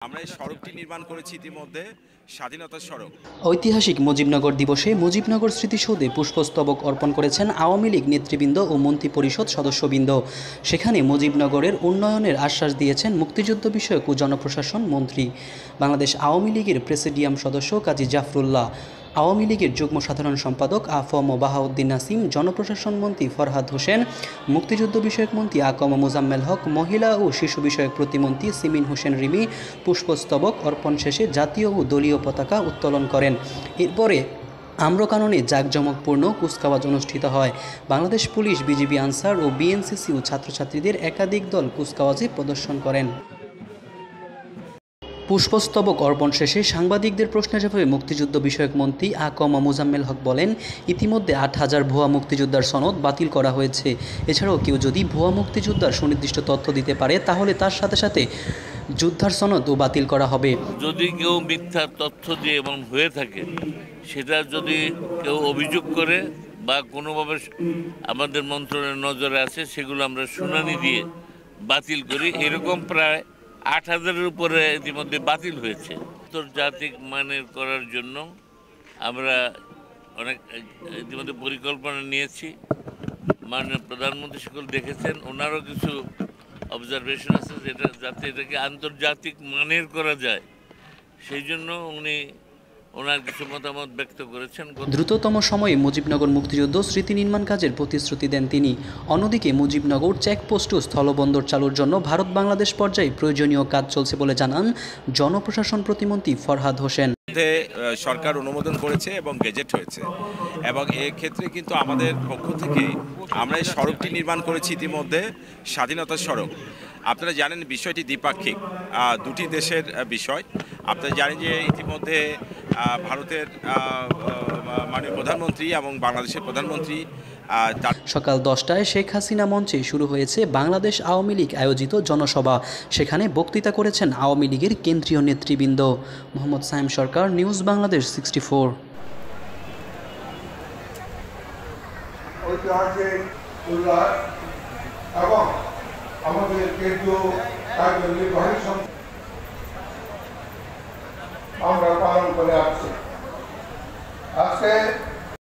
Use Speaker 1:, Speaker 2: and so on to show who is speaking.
Speaker 1: আমরা এই সড়কটি নির্মাণ করেছি ইতিমধ্যে স্বাধীনতা সড়ক।
Speaker 2: ঐতিহাসিক মুজিবনগর দিবসে মুজিবনগর স্মৃতিসৌধে পুষ্পস্তবক অর্পণ করেছেন আওয়ামী লীগ নেতৃবৃন্দ ও মন্ত্রিপরিষদ সদস্যবৃন্দ। সেখানে মুজিবনগরের উন্নয়নের আশ্বাস দিয়েছেন মুক্তিযুদ্ধ বিষয়ক ও জনপ্রশাসন মন্ত্রী, বাংলাদেশ আওয়ামী লীগের প্রেসিডিয়াম সদস্য কাজী জাফরুল্লাহ, আওয়ামী লীগের যুগ্ম সাধারণ সম্পাদক আ.ফ.ম. বাহাউদ্দিন নাসিম, জনপ্রশাসন মন্ত্রী ফরহাদ হোসেন, মুক্তিযুদ্ধ বিষয়ক মন্ত্রী আ.ক.ম. মোজাম্মেল হক, মহিলা ও শিশু বিষয়ক প্রতিমন্ত্রী সিমিন হোসেন রিমি পুষ্পস্তবক অর্পণ শেষে জাতীয় ও দলীয় পতাকা উত্তোলন করেন। এরপরে আম্রকাননে জাঁকজমকপূর্ণ কুচকাওয়াজ অনুষ্ঠিত হয়। বাংলাদেশ পুলিশ, বিজিবি আনসার ও বিএনসিসি ও ছাত্রছাত্রীদের একাধিক দল কুচকাওয়াজে প্রদর্শন করেন। পুষ্পস্তবক অর্পণ শেষে সাংবাদিকদের প্রশ্নের জবাবে মুক্তিযুদ্ধ বিষয়ক মন্ত্রী আ.ক.ম. মোজাম্মেল হক বলেন, ইতিমধ্যে ৮,০০০ ভুয়া মুক্তিযোদ্ধার সনদ বাতিল করা হয়েছে। এছাড়াও কেউ যদি ভুয়া মুক্তিযোদ্ধার সুনির্দিষ্ট তথ্য দিতে পারে তাহলে তার সাথে সাথে যোদ্ধার সনদও বাতিল করা হবে।
Speaker 3: যদি কেউ মিথ্যা তথ্য দিয়ে এমন হয়ে থাকে, সেটা যদি কেউ অভিযোগ করে বা কোনোভাবে আমাদের মন্ত্রণের নজরে আছে, সেগুলো আমরা শুনানি দিয়ে বাতিল করি। এরকম প্রায় ৮,০০০-এর উপরে ইতিমধ্যে বাতিল হয়েছে। আন্তর্জাতিক মানের করার জন্য আমরা অনেক ইতিমধ্যে পরিকল্পনা নিয়েছি। মাননীয় প্রধানমন্ত্রী সকল দেখেছেন, ওনারও কিছু অবজারভেশন আছে যেটা যাতে এটাকে আন্তর্জাতিক মানের করা যায়, সেই জন্য উনি ওনার কিছু মতামত ব্যক্ত করেছেন।
Speaker 2: দ্রুততম সময়ে মুজিবনগর মুক্তিযুদ্ধ স্মৃতি নির্মাণ কাজের প্রতিশ্রুতি দেন তিনি। অন্যদিকে মুজিবনগর চেকপোস্ট ও স্থলবন্দর চালুর জন্য ভারত বাংলাদেশ পর্যায়ে প্রয়োজনীয় কাজ চলছে বলে জানান জনপ্রশাসন প্রতিমন্ত্রী ফরহাদ হোসেন।
Speaker 1: সরকার অনুমোদন করেছে এবং গেজেট হয়েছে, এবং এক্ষেত্রে কিন্তু আমাদের পক্ষ থেকে আমরা এই সড়কটি নির্মাণ করেছি ইতিমধ্যে স্বাধীনতা সড়ক। আপনারা জানেন বিষয়টি দ্বিপাক্ষিক, দুটি দেশের বিষয়। আপনারা জানেন যে ইতিমধ্যে ভারতের মাননীয় প্রধানমন্ত্রী এবং বাংলাদেশের প্রধানমন্ত্রী
Speaker 2: সকাল 10টায় শেখ হাসিনা মঞ্চে শুরু হয়েছে বাংলাদেশ আওয়ামী লীগ আয়োজিত জনসভা। সেখানে বক্তৃতা করেছেন আওয়ামী লীগের কেন্দ্রীয় নেতৃবৃন্দ। মোহাম্মদ সাইম সরকার, নিউজ বাংলাদেশ 64।
Speaker 4: ঐতিহাসিক উল্লাস এবং আমাদের কেন্দ্রীয় কার্যনির্বাহী আমরা পালন করে আসছি। আজকে